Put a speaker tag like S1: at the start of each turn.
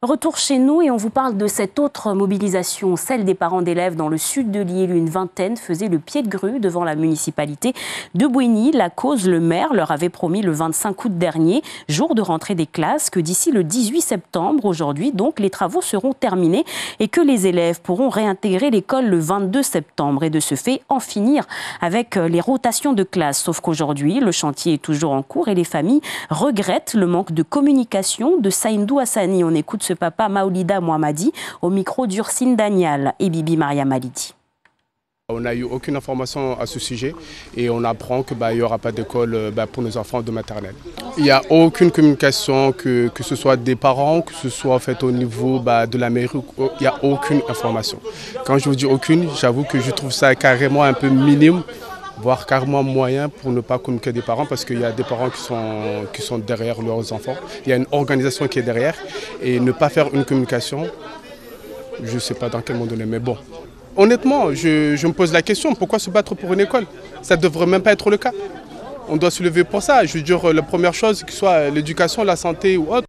S1: Retour chez nous et on vous parle de cette autre mobilisation, celle des parents d'élèves dans le sud de l'île. Une vingtaine faisait le pied de grue devant la municipalité de Bouéni. La cause, le maire leur avait promis le 25 août dernier, jour de rentrée des classes, que d'ici le 18 septembre, aujourd'hui donc, les travaux seront terminés et que les élèves pourront réintégrer l'école le 22 septembre et de ce fait en finir avec les rotations de classe. Sauf qu'aujourd'hui, le chantier est toujours en cours et les familles regrettent le manque de communication de Saïndou Hassani. On écoute ce papa Maoulida Mohamadi au micro d'Ursine Daniel et Bibi Maria Malidi.
S2: On n'a eu aucune information à ce sujet et on apprend qu'il n'y aura pas d'école pour nos enfants de maternelle. Il n'y a aucune communication, que ce soit des parents, que ce soit fait au niveau de la mairie, il n'y a aucune information. Quand je vous dis aucune, j'avoue que je trouve ça carrément un peu minime, voire carrément moyen pour ne pas communiquer des parents parce qu'il y a des parents qui sont derrière leurs enfants. Il y a une organisation qui est derrière et ne pas faire une communication, je ne sais pas dans quel moment donné, mais bon. Honnêtement, je me pose la question, pourquoi se battre pour une école? Ça ne devrait même pas être le cas. On doit se lever pour ça. Je veux dire, la première chose, que ce soit l'éducation, la santé ou autre.